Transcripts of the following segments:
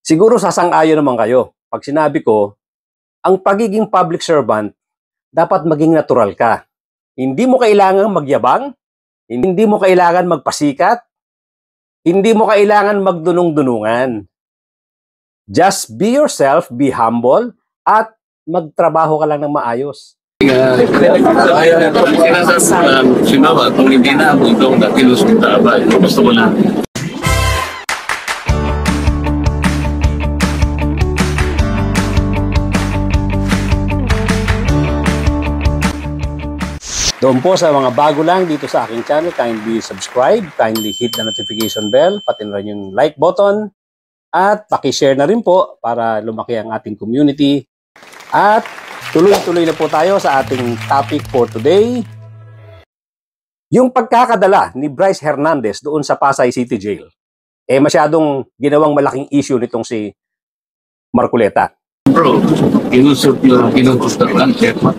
Siguro sasang-ayon naman kayo pag sinabi ko, ang pagiging public servant, dapat maging natural ka. Hindi mo kailangang magyabang, hindi mo kailangan magpasikat, hindi mo kailangan magdunong-dunungan. Just be yourself, be humble, at magtrabaho ka lang ng maayos. Sinawa, kung hindi na ako itong nakilusunta ba, gusto ko na. Doon po sa mga bago lang dito sa aking channel, kindly subscribe, kindly hit the notification bell, pati na rin yung like button, at pakishare na rin po para lumaki ang ating community. At tuloy-tuloy na po tayo sa ating topic for today. Yung pagkakadala ni Bryce Hernandez doon sa Pasay City Jail, masyadong ginawang malaking issue nitong si Marcoleta. Bro, kinusot yung kinukustaran, chef. At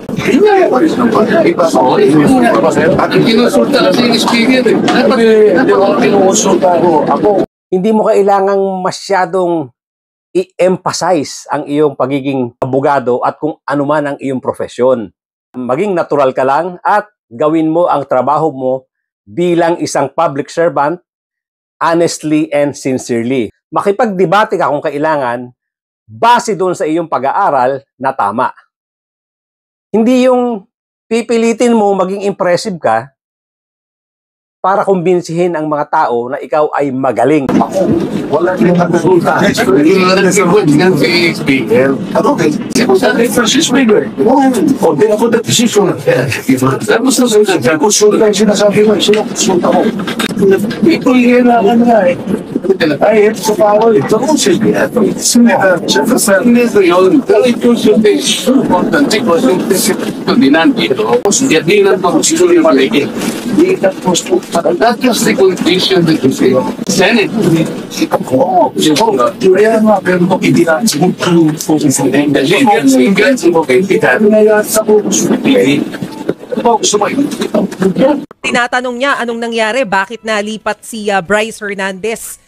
kinusulta kasi yung speaker. Hindi ako kinusulta ako. Hindi mo kailangang masyadong i-emphasize ang iyong pagiging abogado at kung ano man ang iyong profesyon. Maging natural ka lang at gawin mo ang trabaho mo bilang isang public servant honestly and sincerely. Makipagdebate ka kung kailangan base doon sa iyong pag-aaral na tama. Hindi yung pipilitin mo maging impressive ka para kumbinsihin ang mga tao na ikaw ay magaling. Ako, wala rin nagkasulta. Si speaker. Ano, sa Francis Weber. O, di ako nag-desisyon. Tapos na sa konsulta yung sinasabi mo, sinakonsulta ko. Ito yung kailangan nga eh. Ay, ito sa power. Ito kung siya. Ito yun. Pero ito consultation. Consultation. Dinan dito. Hindi na ito consultation yung maliki. Hindi ka gusto. That's just the condition that you say. Senate. Oo. Kaya nga, pero hindi na siguro po sa Tinatanong niya anong nangyari, bakit nalipat si Bryce Hernandez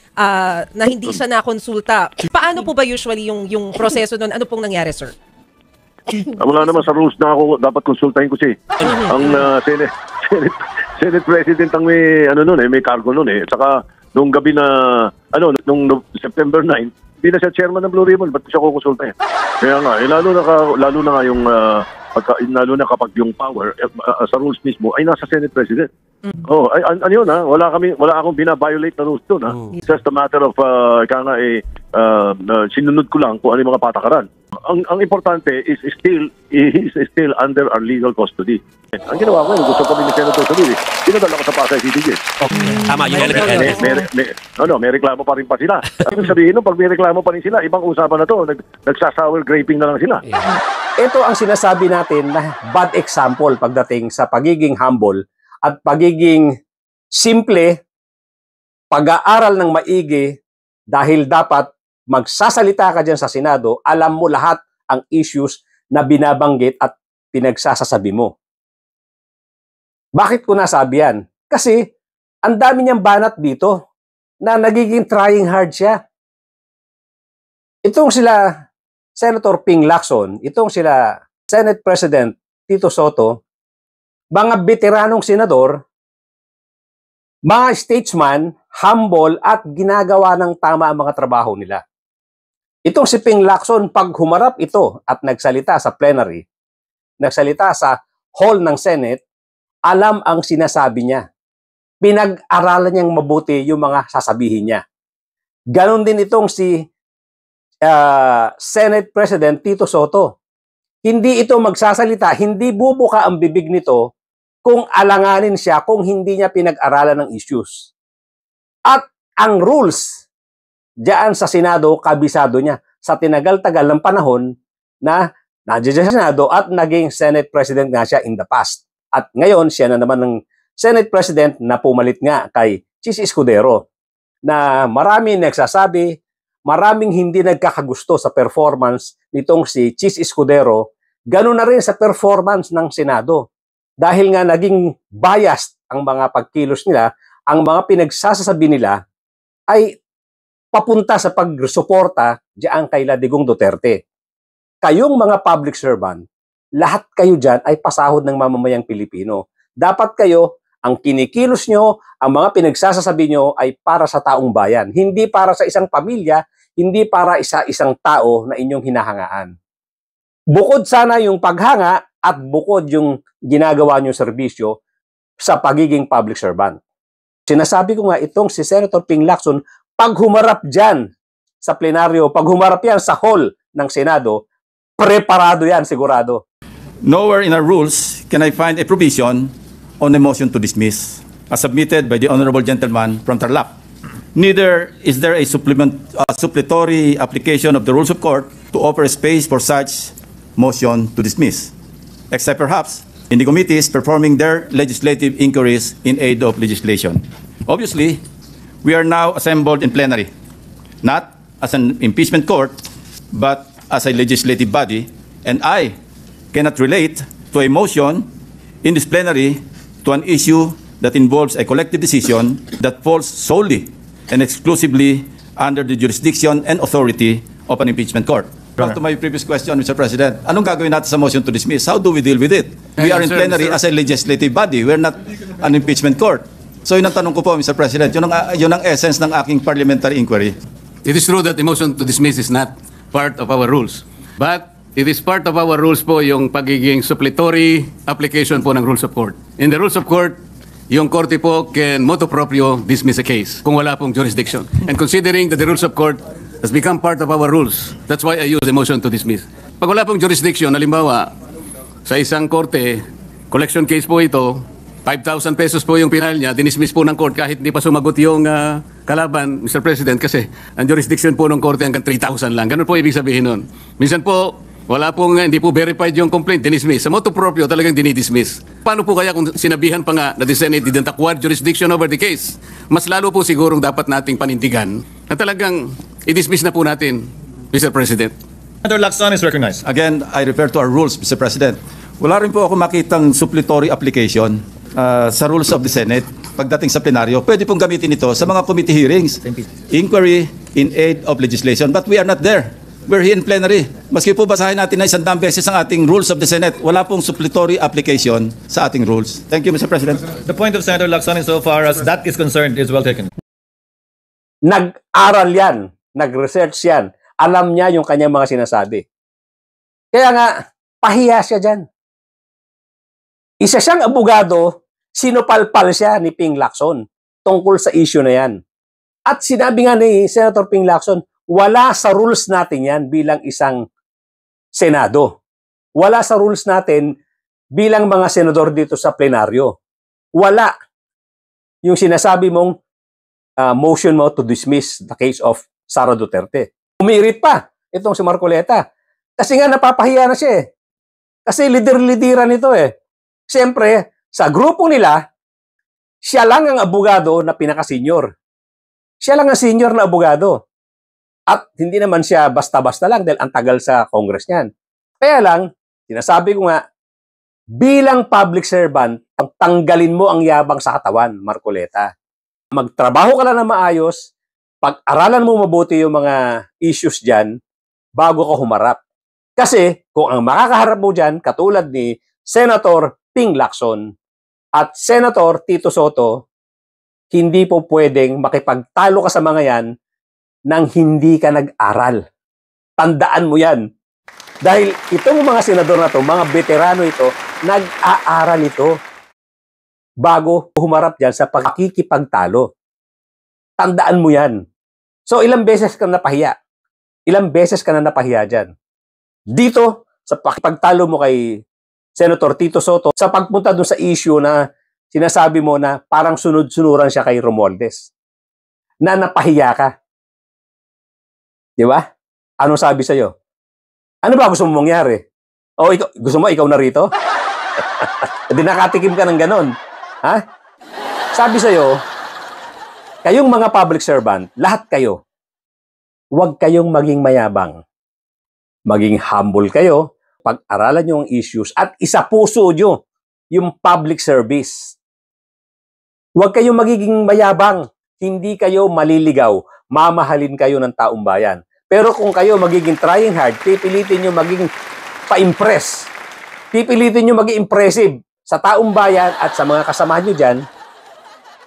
na hindi siya nakonsulta. Paano po ba usually yung proseso nun? Ano pong nangyari, sir? Wala naman sa rules na ako dapat konsultahin ko siya. Ang Senate President ang may may cargo noon eh. Saka nung gabi na nung September 9, hindi na siya chairman ng Blue Ribbon, ba't siya kukonsulta eh? Kaya nga, lalo na nga yung lalo na kapag yung power sa rules mismo ay nasa Senate President. Oh, ano yun ha? Wala akong bina-violate na rules doon ha. It's just a matter of sinunod ko lang kung ano yung mga patakaran. Ang importante is still under our legal custody. Ang ginawa ko, gusto kami ni Senator Sabili, pinadala ko sa Pasay City Jail. Tama, yun may reklamo pa rin pa sila. Ibig sabihin, pag may reklamo pa rin sila, ibang usapan na to, nagsasour graping na lang sila. Ito ang sinasabi natin na bad example pagdating sa pagiging humble at pagiging simple, pag-aaral ng maigi dahil dapat magsasalita ka dyan sa Senado, alam mo lahat ang issues na binabanggit at pinagsasasabi mo. Bakit ko nasabi yan? Kasi ang dami niyang banat dito na nagiging trying hard siya. Itong sila Senator Ping Lacson, itong sila Senate President Tito Soto, mga veteranong senador, mga statesman, humble at ginagawa ng tama ang mga trabaho nila. Itong si Ping Lacson, pag humarap ito at nagsalita sa plenary, nagsalita sa hall ng Senate, alam ang sinasabi niya. Pinag-aralan niyang mabuti yung mga sasabihin niya. Ganon din itong si Senate President Tito Soto. Hindi ito magsasalita, hindi bubuka ang bibig nito kung alanganin siya kung hindi niya pinag-aralan ng issues. At ang rules diyan sa Senado, kabisado niya sa tinagal-tagal ng panahon na nandiyan sa Senado at naging Senate President nga siya in the past. At ngayon, siya na naman ng Senate President na pumalit nga kay Chis Escudero na maraming nagsasabi, maraming hindi nagkakagusto sa performance nitong si Chis Escudero, ganoon na rin sa performance ng Senado. Dahil nga naging biased ang mga pagkilos nila, ang mga pinagsasasabi nila ay papunta sa pagsuporta diyan kay Digong Duterte. Kayong mga public servant, lahat kayo dyan ay pasahod ng mamamayang Pilipino. Dapat kayo, ang kinikilos nyo, ang mga pinagsasasabi nyo ay para sa taong bayan. Hindi para sa isang pamilya, hindi para isang tao na inyong hinahangaan. Bukod sana yung paghanga at bukod yung ginagawa nyo serbisyo sa pagiging public servant. Sinasabi ko nga itong si Senator Ping Lacson, pag humarap dyan sa plenaryo, pag humarap yan sa hall ng Senado, preparado yan, sigurado. Nowhere in our rules can I find a provision on a motion to dismiss as submitted by the honorable gentleman from Tarlac. Neither is there a supplementary application of the rules of court to offer a space for such motion to dismiss, except perhaps in the committees performing their legislative inquiries in aid of legislation. Obviously, we are now assembled in plenary, not as an impeachment court, but as a legislative body, and I cannot relate to a motion in this plenary to an issue that involves a collective decision that falls solely and exclusively under the jurisdiction and authority of an impeachment court. Back to my previous question, Mr. President, anong gagawin natin sa motion to dismiss? How do we deal with it? We are in plenary as a legislative body. We're not an impeachment court. So yun ang tanong ko po, Mr. President. Yun ang essence ng aking parliamentary inquiry. It is true that the motion to dismiss is not part of our rules. But it is part of our rules po yung pagiging suppletory application po ng rules of court. In the rules of court, yung korte po can motu proprio dismiss a case kung wala pong jurisdiction. And considering that the rules of court has become part of our rules, that's why I use the motion to dismiss. Pag wala pong jurisdiction, halimbawa, sa isang korte, collection case po ito, 5,000 pesos po yung pinal niya, dinismiss po ng court kahit hindi pa sumagot yung kalaban, Mr. President, kasi ang jurisdiction po ng korte hanggang 3,000 lang. Ganun po ibig sabihin nun. Minsan po, wala pong, hindi po verified yung complaint, dinismiss. Sa motu proprio, talagang dinidismiss. Paano po kaya kung sinabihan pa nga na the Senate didn't acquire jurisdiction over the case? Mas lalo po sigurong dapat nating panindigan na talagang i-dismiss na po natin, Mr. President. Senator Lacson is recognized. Again, I refer to our rules, Mr. President. Wala rin po ako makitang suppletory application sa rules of the Senate pagdating sa plenaryo. Pwede pong gamitin ito sa mga committee hearings, inquiry in aid of legislation. But we are not there. We're here in plenary. Maski po basahin natin na 100 beses ang ating rules of the Senate, wala pong suppletory application sa ating rules. Thank you, Mr. President. The point of Senator Lacson insofar as that is concerned is well taken. Nag-aral yan, nag-research yan, alam niya yung kanyang mga sinasabi. Kaya nga, pahiya siya dyan. Isa siyang abogado, sinupalpal siya ni Ping Lacson tungkol sa issue na yan. At sinabi nga ni Senator Ping Lacson, wala sa rules natin yan bilang isang Senado. Wala sa rules natin bilang mga senador dito sa plenaryo. Wala. Yung sinasabi mong motion mo to dismiss the case of Sara Duterte. Umirit pa itong si Marcoleta. Kasi nga napapahiya na siya eh. Kasi lider-lidera nito eh. Siyempre, sa grupo nila, siya lang ang abogado na pinaka-senior. Siya lang ang senior na abogado. At hindi naman siya basta-basta lang dahil ang tagal sa Congress niyan. Kaya lang, sinasabi ko nga, bilang public servant, tanggalin mo ang yabang sa katawan, Marcoleta. Magtrabaho ka lang na maayos, pag-aralan mo mabuti yung mga issues dyan, bago ka humarap. Kasi, kung ang makakaharap mo dyan, katulad ni Senator Ping Lacson at Senator Tito Soto, hindi po pwedeng makipagtalo ka sa mga yan nang hindi ka nag-aral. Tandaan mo yan. Dahil itong mga senador na to, mga veterano ito, nag-aaral ito bago humarap dyan sa pagkikipagtalo. Tandaan mo yan. So, ilang beses ka napahiya. Ilang beses ka na napahiya dyan. Dito, sa pagtalo mo kay Senator Tito Soto, sa pagpunta dun sa issue na sinasabi mo na parang sunod-sunuran siya kay Romualdez, na napahiya ka. Di ba? Ano sabi sa'yo? Ano ba gusto mong mangyari? O, gusto mo ikaw na rito? Hindi nakatikim ka ng ganon. Ha? Sabi sa'yo, kayong mga public servant, lahat kayo, huwag kayong maging mayabang. Maging humble kayo, pag-aralan nyo ang issues, at isapuso nyo yung public service. Huwag kayong magiging mayabang. Hindi kayo maliligaw. mamahalin kayo ng taong bayan. Pero kung kayo magiging trying hard, pipilitin nyo maging pa-impress, pipilitin nyo maging impressive sa taong bayan at sa mga kasamahan nyo dyan,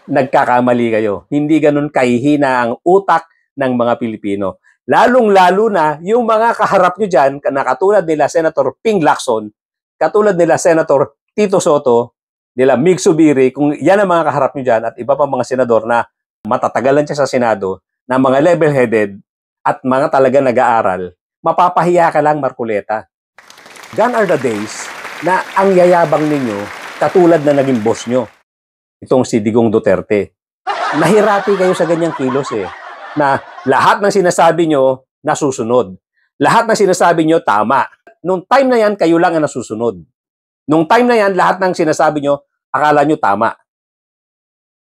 nagkakamali kayo. Hindi ganun kahihina ang utak ng mga Pilipino. Lalong-lalo na yung mga kaharap nyo dyan, na katulad nila Senator Ping Lacson, katulad nila Senator Tito Soto, nila Mig Zubiri, kung yan ang mga kaharap nyo dyan, at iba pa mga senador na matatagalan siya sa Senado, na mga level-headed at mga talaga nag-aaral, mapapahiya ka lang, Marcoleta. Gone are the days na ang yayabang ninyo katulad na naging boss nyo, itong si Digong Duterte. Nahirapi kayo sa ganyang kilos na lahat ng sinasabi nyo nasusunod. Lahat ng sinasabi nyo tama. Nung time na yan, kayo lang ang nasusunod. Nung time na yan, lahat ng sinasabi nyo, akala nyo tama.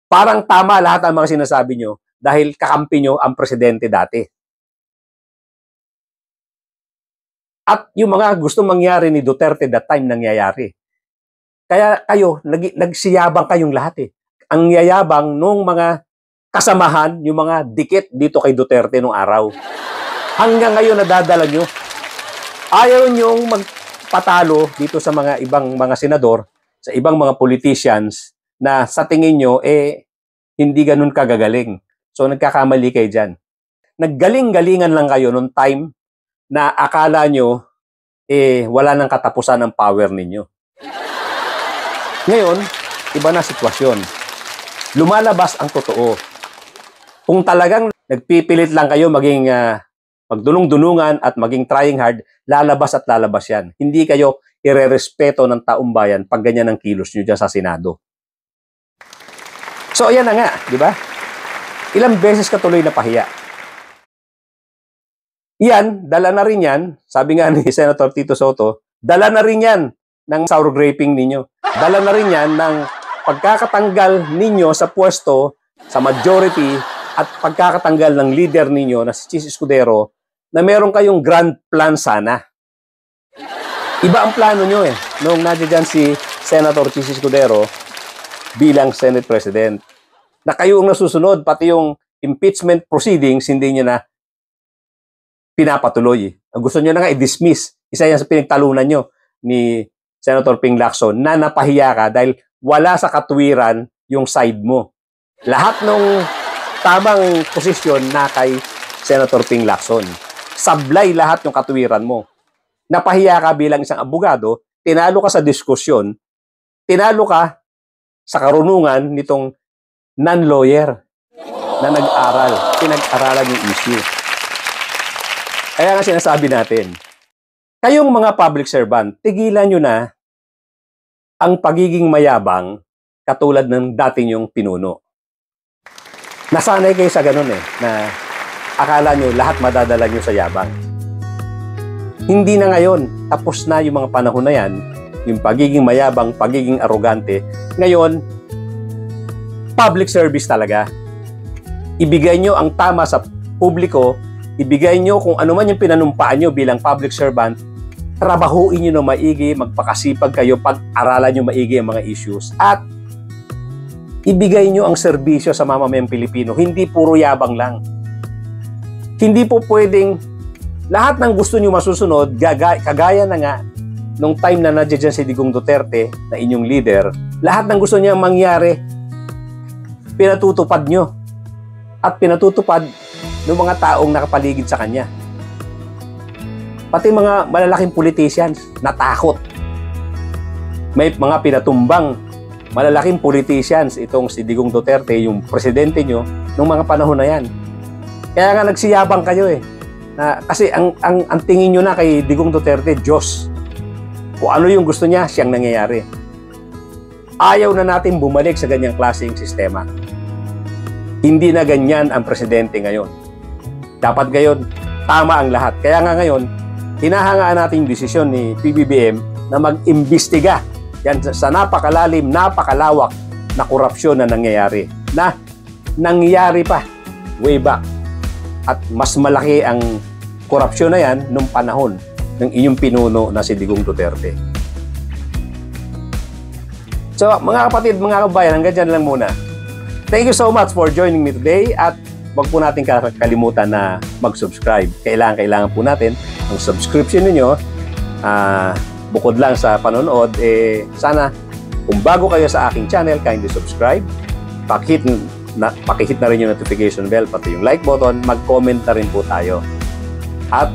Parang tama lahat ng mga sinasabi nyo dahil kakampi nyo ang presidente dati. At yung mga gustong mangyari ni Duterte that time nangyayari. Kaya kayo, nagsiyabang kayong lahat Ang yayabang nung mga kasamahan, yung mga dikit dito kay Duterte nung araw. Hanggang ngayon nadadala nyo. Ayaw nyong magpatalo dito sa mga ibang mga senador, sa ibang mga politicians na sa tingin nyo, hindi ganun kagagaling. So nagkakamali kayo dyan. Naggaling-galingan lang kayo nung time na akala nyo, wala nang katapusan ng power ninyo. Ngayon, iba na sitwasyon. Lumalabas ang totoo. Kung talagang nagpipilit lang kayo maging magdunong-dunungan at maging trying hard, lalabas at lalabas yan. Hindi kayo irerespeto ng taong bayan pag ganyan ang kilos nyo dyan sa Senado. So, ayan na nga, di ba? Ilang beses ka tuloy na pahiya. Yan, dala na rin yan, sabi nga ni Senator Tito Soto, dala na rin yan ng sour graping ninyo. Dala na rin yan ng pagkakatanggal ninyo sa pwesto, sa majority, at pagkakatanggal ng leader ninyo na si Chis Escudero, na meron kayong grand plan sana. Iba ang plano nyo noong nandiyan si Senator Chis Escudero bilang Senate President. Na kayo ang nasusunod, pati yung impeachment proceedings, hindi nyo na pinapatuloy. Ang gusto nyo na nga i-dismiss. Isa yan sa pinagtalunan nyo ni Senator Ping Lacson na napahiya ka dahil wala sa katwiran yung side mo. Lahat ng tamang posisyon na kay Senator Ping Lacson. Sablay lahat yung katwiran mo. Napahiya ka bilang isang abogado, tinalo ka sa diskusyon, tinalo ka sa karunungan nitong non-lawyer na nag-aral. Pinag-aralan yung issue. Kaya nga sinasabi natin, kayong mga public servant, tigilan nyo na ang pagiging mayabang katulad ng dating yung pinuno. Nasanay kayo sa ganun na akala nyo lahat madadala nyo sa yabang. Hindi na ngayon, tapos na yung mga panahon na yan, yung pagiging mayabang, pagiging arrogante. Ngayon, public service talaga. Ibigay nyo ang tama sa publiko, ibigay nyo kung ano man yung pinanumpaan nyo bilang public servant, trabahuin nyo na maigi, magpakasipag kayo, pag-aralan nyo maigi ang mga issues, at ibigay nyo ang serbisyo sa mamamayang Pilipino. Hindi puro yabang lang. Hindi po pwedeng lahat ng gusto nyo masusunod, kagaya na nga nung time na nandiyan si Digong Duterte na inyong leader, lahat ng gusto niya mangyari, pinatutupad nyo. At pinatutupad ng mga taong nakapaligid sa kanya. Pati mga malalaking politicians natakot. May mga pinatumbang malalaking politicians itong si Digong Duterte, yung presidente nyo, nung mga panahon na yan. Kaya nga nagsiyabang kayo kasi ang tingin nyo na kay Digong Duterte, Diyos. Kung ano yung gusto niya, siyang nangyayari. Ayaw na natin bumalik sa ganyang klaseng sistema. Hindi na ganyan ang presidente ngayon. Dapat ngayon, tama ang lahat. Kaya nga ngayon, hinahangaan natin yung desisyon ni PBBM na mag-imbestiga yan sa napakalalim, napakalawak na korupsyon na nangyayari. Na nangyayari pa way back. At mas malaki ang korupsyon na yan nung panahon ng inyong pinuno na si Digong Duterte. So, mga kapatid, mga kabayan, hanggang dyan lang muna. Thank you so much for joining me today at wag po natin kalimutan na mag-subscribe. Kailangan po natin ang subscription ninyo. Bukod lang sa panonood, sana kung bago kayo sa aking channel, kindly subscribe. Pakihit na rin yung notification bell, pati yung like button, mag-comment na rin po tayo. At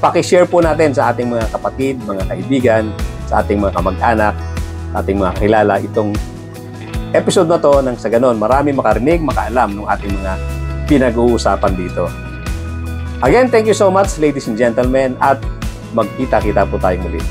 pakishare po natin sa ating mga kapatid, mga kaibigan, sa ating mga kamag-anak, sa ating mga kakilala itong episode na to nang sa ganon marami makarinig, makaalam ng ating mga pinag-uusapan dito. Again, thank you so much ladies and gentlemen at magkita-kita po tayong muli.